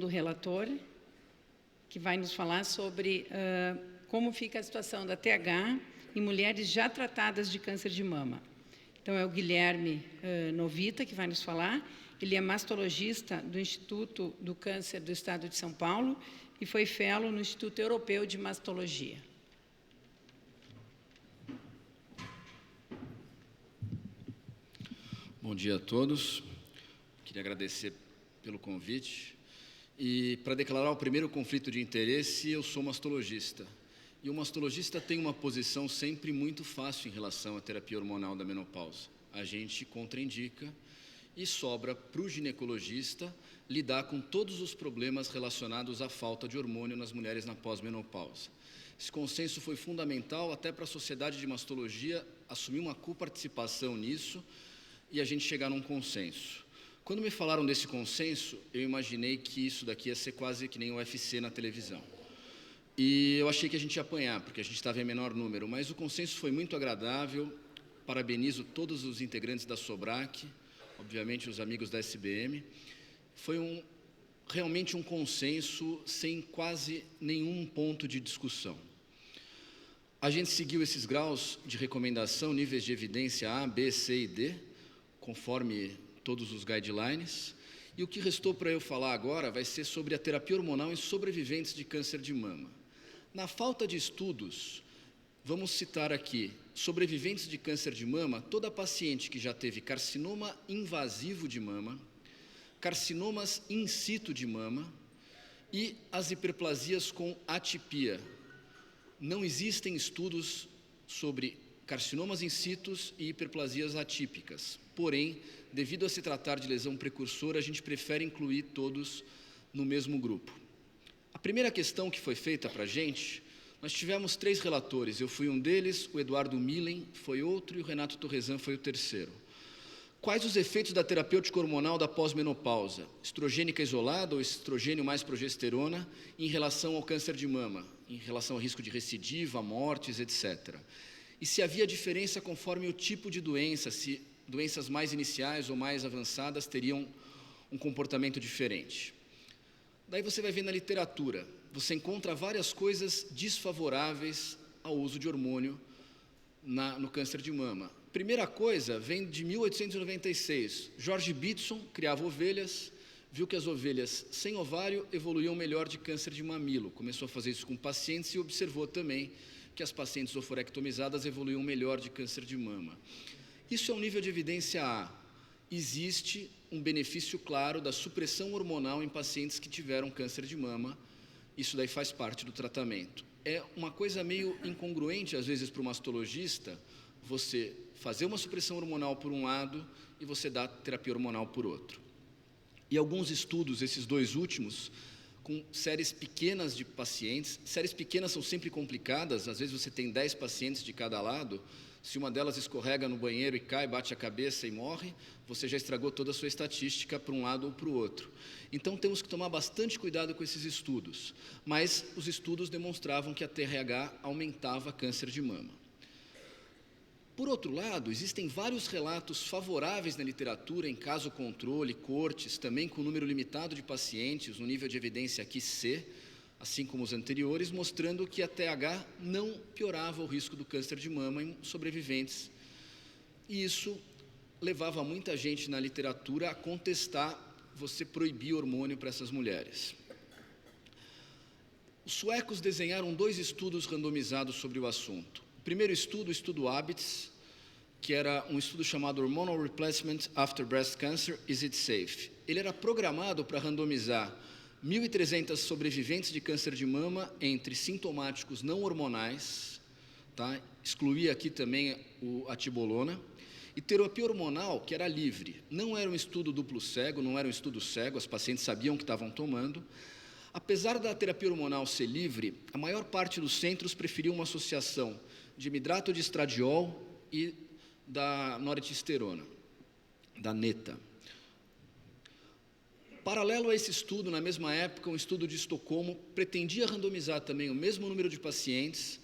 do relator, que vai nos falar sobre como fica a situação da TH em mulheres já tratadas de câncer de mama. Então, é o Guilherme Novita que vai nos falar. Ele é mastologista do Instituto do Câncer do Estado de São Paulo e foi fellow no Instituto Europeu de Mastologia. Bom dia a todos. Queria agradecer pelo convite. E, para declarar o primeiro conflito de interesse, eu sou mastologista. E o mastologista tem uma posição sempre muito fácil em relação à terapia hormonal da menopausa. A gente contraindica e sobra para o ginecologista lidar com todos os problemas relacionados à falta de hormônio nas mulheres na pós-menopausa. Esse consenso foi fundamental até para a Sociedade de Mastologia assumir uma coparticipação nisso e a gente chegar num consenso. Quando me falaram desse consenso, eu imaginei que isso daqui ia ser quase que nem o UFC na televisão. E eu achei que a gente ia apanhar, porque a gente estava em menor número, mas o consenso foi muito agradável. Parabenizo todos os integrantes da SOBRAC, obviamente os amigos da SBM. Foi realmente um consenso sem quase nenhum ponto de discussão. A gente seguiu esses graus de recomendação, níveis de evidência A, B, C e D, conforme todos os guidelines, e o que restou para eu falar agora vai ser sobre a terapia hormonal em sobreviventes de câncer de mama. Na falta de estudos, vamos citar aqui, sobreviventes de câncer de mama, toda paciente que já teve carcinoma invasivo de mama, carcinomas in situ de mama e as hiperplasias com atipia. Não existem estudos sobre carcinomas in situ e hiperplasias atípicas. Porém, devido a se tratar de lesão precursora, a gente prefere incluir todos no mesmo grupo. A primeira questão que foi feita para a gente, nós tivemos 3 relatores, eu fui um deles, o Eduardo Millen foi outro e o Renato Torresan foi o terceiro. Quais os efeitos da terapêutica hormonal da pós-menopausa? Estrogênica isolada ou estrogênio mais progesterona em relação ao câncer de mama, em relação ao risco de recidiva, mortes, etc. E se havia diferença conforme o tipo de doença, se doenças mais iniciais ou mais avançadas teriam um comportamento diferente. Daí você vai ver na literatura, você encontra várias coisas desfavoráveis ao uso de hormônio no câncer de mama. Primeira coisa vem de 1896. George Bitson criava ovelhas, viu que as ovelhas sem ovário evoluíam melhor de câncer de mamilo. Começou a fazer isso com pacientes e observou também que as pacientes oforectomizadas evoluíam melhor de câncer de mama. Isso é um nível de evidência A. Existe um benefício claro da supressão hormonal em pacientes que tiveram câncer de mama. Isso daí faz parte do tratamento. É uma coisa meio incongruente, às vezes, para o mastologista, você fazer uma supressão hormonal por um lado e você dar terapia hormonal por outro. E alguns estudos, esses 2 últimos, com séries pequenas de pacientes, séries pequenas são sempre complicadas, às vezes você tem 10 pacientes de cada lado, se uma delas escorrega no banheiro e cai, bate a cabeça e morre, você já estragou toda a sua estatística para um lado ou para o outro. Então temos que tomar bastante cuidado com esses estudos, mas os estudos demonstravam que a TRH aumentava câncer de mama. Por outro lado, existem vários relatos favoráveis na literatura, em caso controle, cortes, também com número limitado de pacientes, no nível de evidência aqui C, assim como os anteriores, mostrando que a TH não piorava o risco do câncer de mama em sobreviventes. E isso levava muita gente na literatura a contestar você proibir hormônio para essas mulheres. Os suecos desenharam 2 estudos randomizados sobre o assunto. O primeiro estudo, o estudo HABITS, que era um estudo chamado Hormonal Replacement After Breast Cancer, Is It Safe? Ele era programado para randomizar 1.300 sobreviventes de câncer de mama entre sintomáticos não hormonais, tá? Excluía aqui também a tibolona, e terapia hormonal, que era livre. Não era um estudo duplo cego, não era um estudo cego, as pacientes sabiam o que estavam tomando. Apesar da terapia hormonal ser livre, a maior parte dos centros preferiu uma associação de midrato de estradiol e da noretisterona, da neta. Paralelo a esse estudo, na mesma época, um estudo de Estocolmo pretendia randomizar também o mesmo número de pacientes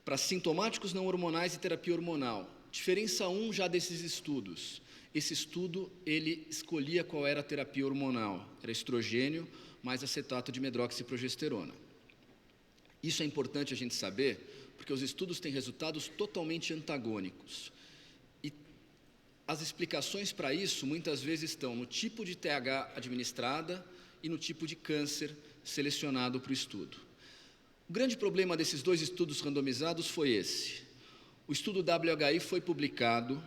para sintomáticos não hormonais e terapia hormonal. Diferença 1 já desses estudos. Esse estudo, ele escolhia qual era a terapia hormonal. Era estrogênio mais acetato de medroxiprogesterona. Isso é importante a gente saber, porque os estudos têm resultados totalmente antagônicos. E as explicações para isso, muitas vezes, estão no tipo de TH administrada e no tipo de câncer selecionado para o estudo. O grande problema desses dois estudos randomizados foi esse. O estudo WHI foi publicado,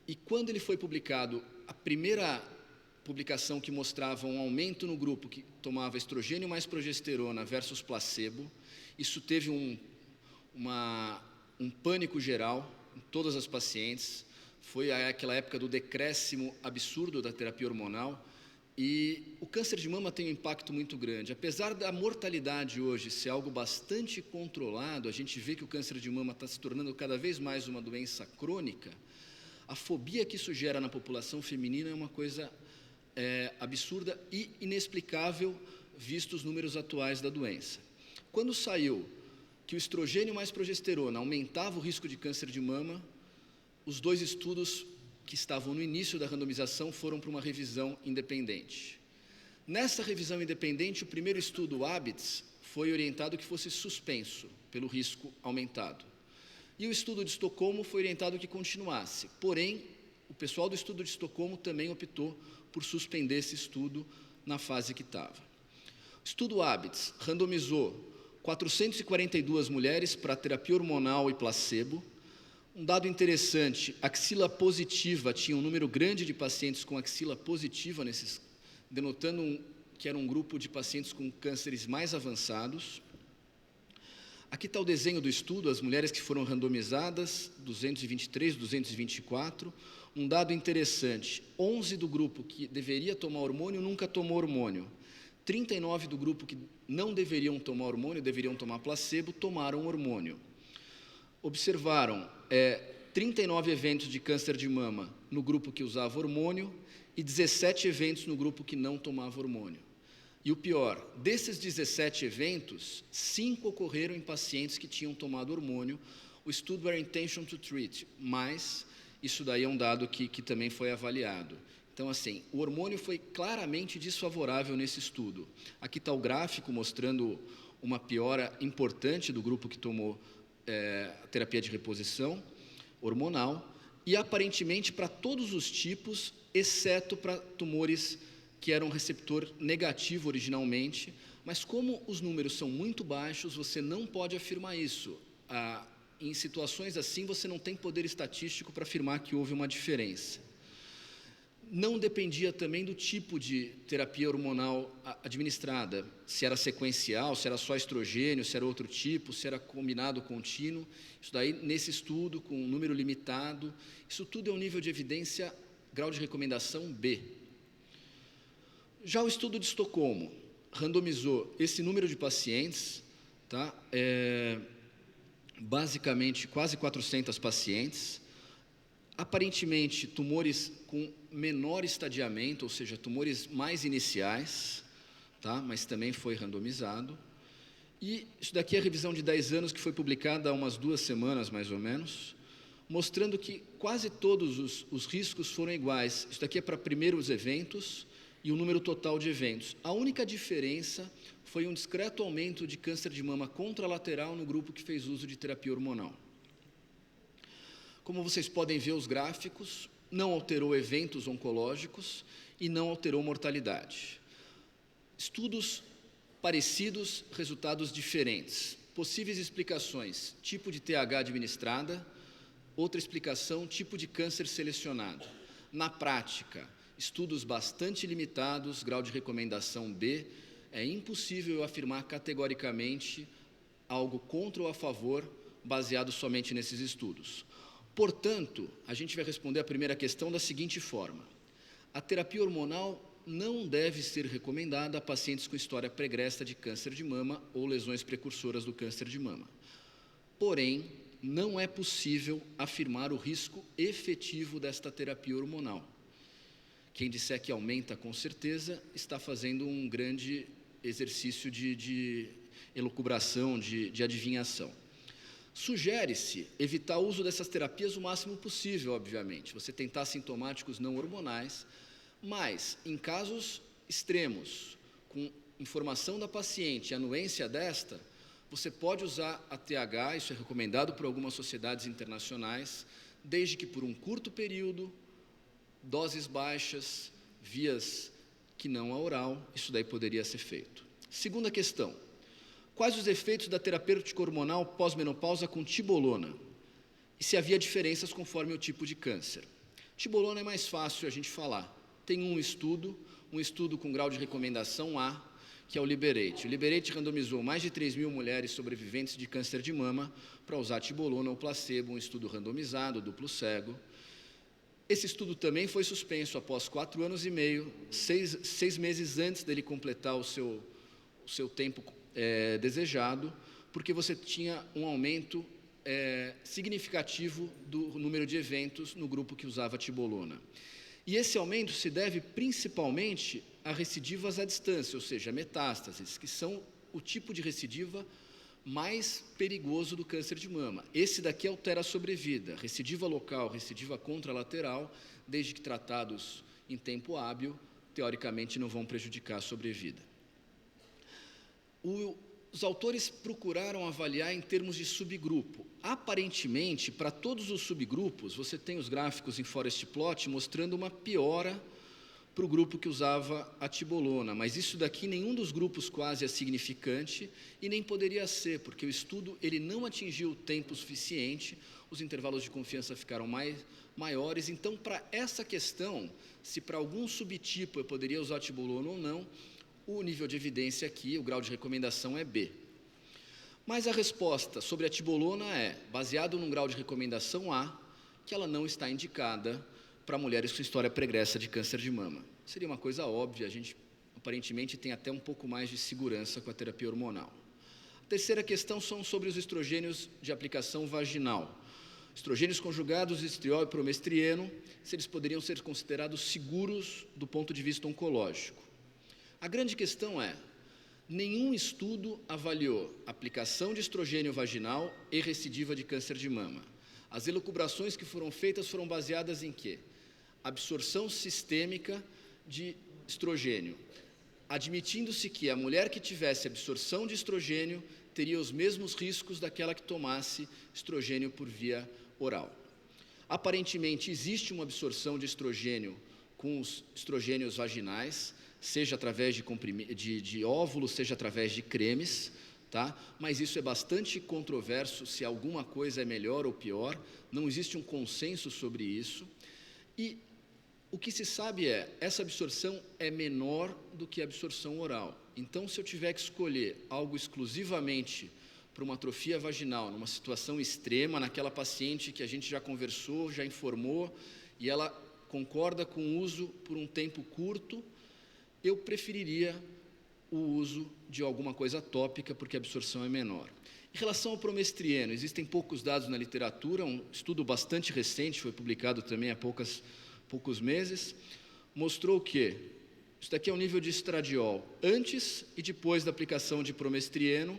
e quando ele foi publicado, a primeira publicação que mostrava um aumento no grupo que tomava estrogênio mais progesterona versus placebo, isso teve um pânico geral em todas as pacientes, foi aquela época do decréscimo absurdo da terapia hormonal, e o câncer de mama tem um impacto muito grande. Apesar da mortalidade hoje ser algo bastante controlado, a gente vê que o câncer de mama está se tornando cada vez mais uma doença crônica. A fobia que isso gera na população feminina é uma coisa absurda e inexplicável, visto os números atuais da doença. Quando saiu que o estrogênio mais progesterona aumentava o risco de câncer de mama, os dois estudos que estavam no início da randomização foram para uma revisão independente. Nessa revisão independente, o primeiro estudo, o HABITS, foi orientado que fosse suspenso pelo risco aumentado. E o estudo de Estocolmo foi orientado que continuasse. Porém, o pessoal do estudo de Estocolmo também optou por suspender esse estudo na fase que estava. O estudo HABITS randomizou 442 mulheres para terapia hormonal e placebo. Um dado interessante, axila positiva, tinha um número grande de pacientes com axila positiva, denotando que era um grupo de pacientes com cânceres mais avançados. Aqui está o desenho do estudo, as mulheres que foram randomizadas, 223, 224. Um dado interessante, 11 do grupo que deveria tomar hormônio nunca tomou hormônio. 39 do grupo que não deveriam tomar hormônio, deveriam tomar placebo, tomaram hormônio. Observaram 39 eventos de câncer de mama no grupo que usava hormônio e 17 eventos no grupo que não tomava hormônio. E o pior, desses 17 eventos, 5 ocorreram em pacientes que tinham tomado hormônio. O estudo era intention to treat, mas isso daí é um dado que também foi avaliado. Então, assim, o hormônio foi claramente desfavorável nesse estudo. Aqui está o gráfico mostrando uma piora importante do grupo que tomou a terapia de reposição hormonal, e aparentemente para todos os tipos, exceto para tumores que eram receptor negativo originalmente, mas como os números são muito baixos, você não pode afirmar isso. Em situações assim, você não tem poder estatístico para afirmar que houve uma diferença. Não dependia também do tipo de terapia hormonal administrada, se era sequencial, se era só estrogênio, se era outro tipo, se era combinado contínuo. Isso daí, nesse estudo, com um número limitado, isso tudo é um nível de evidência, grau de recomendação B. Já o estudo de Estocolmo randomizou esse número de pacientes, tá? Basicamente quase 400 pacientes, aparentemente tumores com menor estadiamento, ou seja, tumores mais iniciais, tá? Mas também foi randomizado. E isso daqui é a revisão de 10 anos que foi publicada há umas 2 semanas, mais ou menos, mostrando que quase todos os riscos foram iguais. Isso daqui é para primeiros eventos e o número total de eventos. A única diferença foi um discreto aumento de câncer de mama contralateral no grupo que fez uso de terapia hormonal. Como vocês podem ver os gráficos, não alterou eventos oncológicos e não alterou mortalidade. Estudos parecidos, resultados diferentes. Possíveis explicações, tipo de TH administrada, outra explicação, tipo de câncer selecionado. Na prática, estudos bastante limitados, grau de recomendação B, é impossível afirmar categoricamente algo contra ou a favor, baseado somente nesses estudos. Portanto, a gente vai responder a primeira questão da seguinte forma: a terapia hormonal não deve ser recomendada a pacientes com história pregressa de câncer de mama ou lesões precursoras do câncer de mama. Porém, não é possível afirmar o risco efetivo desta terapia hormonal. Quem disser que aumenta com certeza está fazendo um grande exercício de elucubração, de adivinhação. Sugere-se evitar o uso dessas terapias o máximo possível, obviamente, você tentar sintomáticos não hormonais, mas em casos extremos, com informação da paciente e anuência desta, você pode usar a TH, isso é recomendado por algumas sociedades internacionais, desde que por um curto período, doses baixas, vias que não a oral, isso daí poderia ser feito. Segunda questão, quais os efeitos da terapêutica hormonal pós-menopausa com tibolona? E se havia diferenças conforme o tipo de câncer? Tibolona é mais fácil a gente falar. Tem um estudo com grau de recomendação A, que é o Liberate. O Liberate randomizou mais de 3.000 mulheres sobreviventes de câncer de mama para usar tibolona ou placebo, um estudo randomizado, duplo cego. Esse estudo também foi suspenso após 4 anos e meio, 6 meses antes dele completar o seu tempo desejado, porque você tinha um aumento significativo do número de eventos no grupo que usava tibolona. E esse aumento se deve principalmente a recidivas à distância, ou seja, metástases, que são o tipo de recidiva mais perigoso do câncer de mama. Esse daqui altera a sobrevida, recidiva local, recidiva contralateral, desde que tratados em tempo hábil, teoricamente não vão prejudicar a sobrevida. Os autores procuraram avaliar em termos de subgrupo. Aparentemente, para todos os subgrupos, você tem os gráficos em forest plot mostrando uma piora para o grupo que usava a tibolona, mas isso daqui nenhum dos grupos quase é significante e nem poderia ser, porque o estudo ele não atingiu o tempo suficiente, os intervalos de confiança ficaram maiores, então para essa questão, se para algum subtipo eu poderia usar a tibolona ou não, o nível de evidência aqui, o grau de recomendação é B. Mas a resposta sobre a tibolona é, baseado num grau de recomendação A, que ela não está indicada para mulheres com história pregressa de câncer de mama. Seria uma coisa óbvia, a gente aparentemente tem até um pouco mais de segurança com a terapia hormonal. A terceira questão são sobre os estrogênios de aplicação vaginal. Estrogênios conjugados, estriol e promestrieno, se eles poderiam ser considerados seguros do ponto de vista oncológico. A grande questão é, nenhum estudo avaliou aplicação de estrogênio vaginal e recidiva de câncer de mama. As elucubrações que foram feitas foram baseadas em quê? Absorção sistêmica de estrogênio, admitindo-se que a mulher que tivesse absorção de estrogênio teria os mesmos riscos daquela que tomasse estrogênio por via oral. Aparentemente, existe uma absorção de estrogênio com os estrogênios vaginais, seja através de óvulos, seja através de cremes, tá? Mas isso é bastante controverso, se alguma coisa é melhor ou pior, não existe um consenso sobre isso. E o que se sabe essa absorção é menor do que a absorção oral. Então, se eu tiver que escolher algo exclusivamente para uma atrofia vaginal, numa situação extrema, naquela paciente que a gente já conversou, já informou, e ela concorda com o uso por um tempo curto, eu preferiria o uso de alguma coisa tópica, porque a absorção é menor. Em relação ao promestrieno, existem poucos dados na literatura, um estudo bastante recente, foi publicado também há poucos meses, mostrou que isso daqui é o nível de estradiol antes e depois da aplicação de promestrieno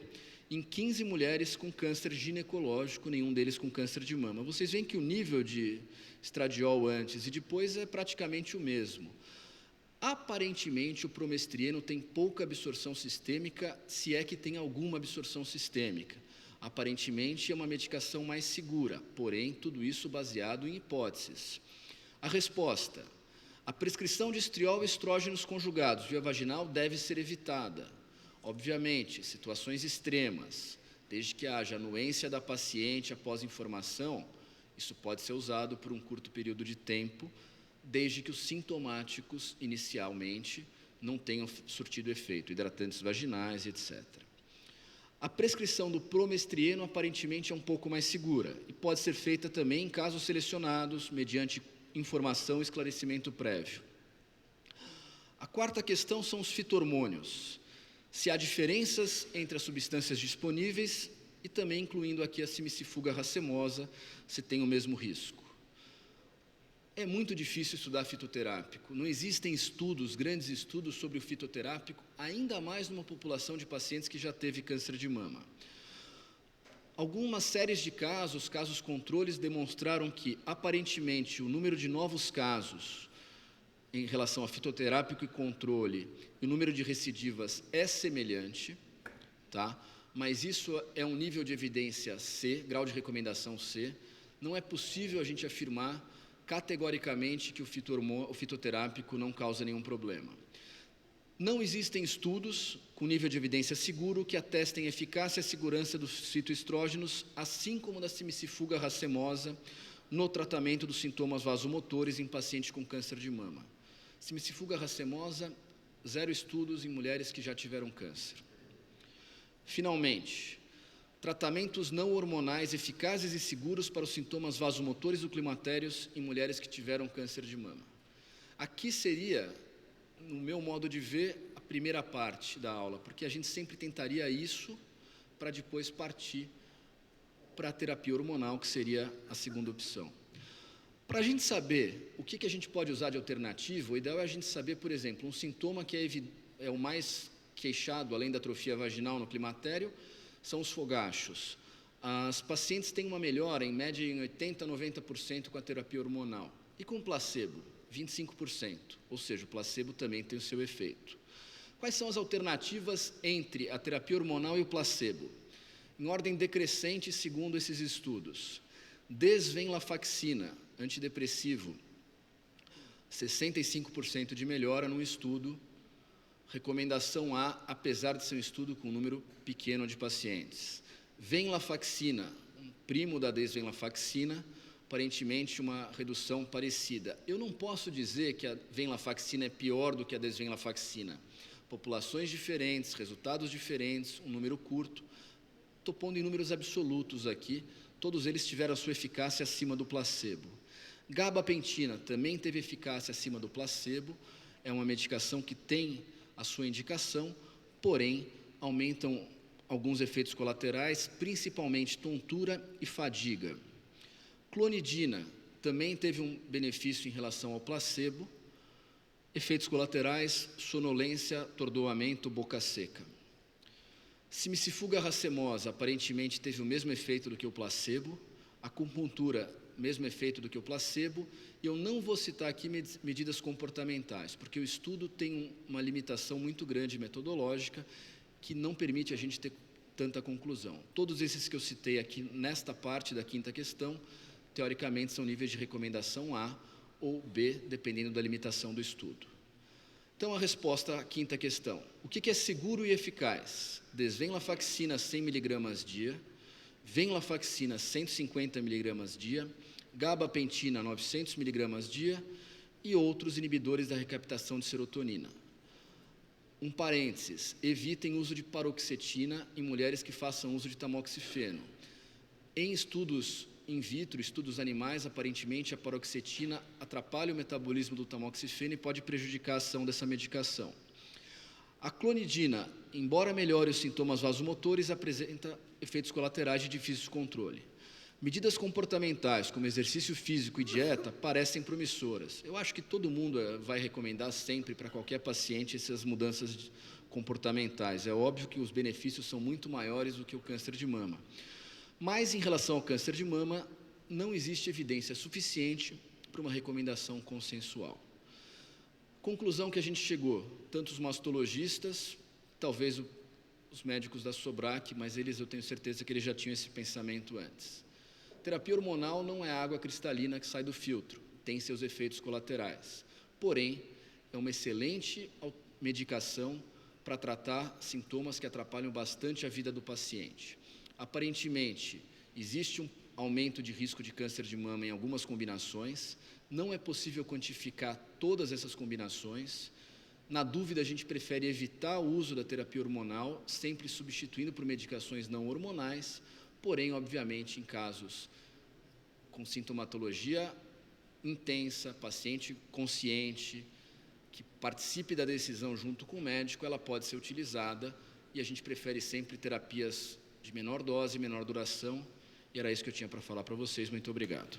em 15 mulheres com câncer ginecológico, nenhum deles com câncer de mama. Vocês veem que o nível de estradiol antes e depois é praticamente o mesmo. Aparentemente, o promestrieno tem pouca absorção sistêmica, se é que tem alguma absorção sistêmica. Aparentemente, é uma medicação mais segura, porém, tudo isso baseado em hipóteses. A resposta: a prescrição de estriol e estrógenos conjugados via vaginal deve ser evitada. Obviamente, situações extremas, desde que haja anuência da paciente após informação, isso pode ser usado por um curto período de tempo, desde que os sintomáticos, inicialmente, não tenham surtido efeito, hidratantes vaginais, etc. A prescrição do promestrieno, aparentemente, é um pouco mais segura e pode ser feita também em casos selecionados, mediante informação e esclarecimento prévio. A quarta questão são os fito-hormônios. Se há diferenças entre as substâncias disponíveis e também incluindo aqui a simicifuga racemosa, se tem o mesmo risco. É muito difícil estudar fitoterápico. Não existem estudos, grandes estudos sobre o fitoterápico, ainda mais numa população de pacientes que já teve câncer de mama. Algumas séries de casos controles, demonstraram que, aparentemente, o número de novos casos em relação a fitoterápico e controle, e o número de recidivas é semelhante, tá? Mas isso é um nível de evidência C, grau de recomendação C. Não é possível a gente afirmar categoricamente que o fitoterápico não causa nenhum problema. Não existem estudos com nível de evidência seguro que atestem a eficácia e a segurança dos fitoestrógenos, assim como da simicifuga racemosa, no tratamento dos sintomas vasomotores em pacientes com câncer de mama. Simicifuga racemosa, 0 estudos em mulheres que já tiveram câncer. Finalmente, tratamentos não hormonais eficazes e seguros para os sintomas vasomotores ou climatérios em mulheres que tiveram câncer de mama. Aqui seria, no meu modo de ver, a primeira parte da aula, porque a gente sempre tentaria isso para depois partir para a terapia hormonal, que seria a segunda opção. Para a gente saber o que a gente pode usar de alternativo, o ideal é a gente saber, por exemplo, um sintoma que é o mais queixado, além da atrofia vaginal no climatério, são os fogachos. As pacientes têm uma melhora, em média, em 80% a 90% com a terapia hormonal. E com o placebo? 25%, ou seja, o placebo também tem o seu efeito. Quais são as alternativas entre a terapia hormonal e o placebo? Em ordem decrescente, segundo esses estudos. Desvenlafaxina, antidepressivo, 65% de melhora num estudo. Recomendação A, apesar de ser um estudo com um número pequeno de pacientes. Venlafaxina, um primo da desvenlafaxina, aparentemente uma redução parecida. Eu não posso dizer que a venlafaxina é pior do que a desvenlafaxina. Populações diferentes, resultados diferentes, um número curto. Estou pondo em números absolutos aqui, todos eles tiveram a sua eficácia acima do placebo. Gabapentina também teve eficácia acima do placebo, é uma medicação que tem a sua indicação, porém aumentam alguns efeitos colaterais, principalmente tontura e fadiga. Clonidina também teve um benefício em relação ao placebo, efeitos colaterais, sonolência, atordoamento, boca seca. Simicifuga racemosa aparentemente teve o mesmo efeito do que o placebo, acupuntura, mesmo efeito do que o placebo, e eu não vou citar aqui medidas comportamentais, porque o estudo tem uma limitação muito grande metodológica que não permite a gente ter tanta conclusão. Todos esses que eu citei aqui nesta parte da quinta questão, teoricamente são níveis de recomendação A ou B, dependendo da limitação do estudo. Então, a resposta à quinta questão. O que é seguro e eficaz? Desvenlafaxina 100 mg dia, venlafaxina 150 mg dia, gabapentina 900 mg dia e outros inibidores da recaptação de serotonina. Um parênteses, evitem o uso de paroxetina em mulheres que façam uso de tamoxifeno. Em estudos in vitro, estudos animais, aparentemente a paroxetina atrapalha o metabolismo do tamoxifeno e pode prejudicar a ação dessa medicação. A clonidina, embora melhore os sintomas vasomotores, apresenta efeitos colaterais de difícil controle. Medidas comportamentais, como exercício físico e dieta, parecem promissoras. Eu acho que todo mundo vai recomendar sempre para qualquer paciente essas mudanças comportamentais. É óbvio que os benefícios são muito maiores do que o câncer de mama. Mas, em relação ao câncer de mama, não existe evidência suficiente para uma recomendação consensual. Conclusão que a gente chegou, tanto os mastologistas, talvez os médicos da Sobrac, mas eu tenho certeza que eles já tinham esse pensamento antes. Terapia hormonal não é água cristalina que sai do filtro, tem seus efeitos colaterais. Porém, é uma excelente medicação para tratar sintomas que atrapalham bastante a vida do paciente. Aparentemente, existe um aumento de risco de câncer de mama em algumas combinações, não é possível quantificar todas essas combinações. Na dúvida, a gente prefere evitar o uso da terapia hormonal, sempre substituindo por medicações não hormonais, porém, obviamente, em casos com sintomatologia intensa, paciente consciente, que participe da decisão junto com o médico, ela pode ser utilizada e a gente prefere sempre terapias de menor dose, menor duração, e era isso que eu tinha para falar para vocês. Muito obrigado.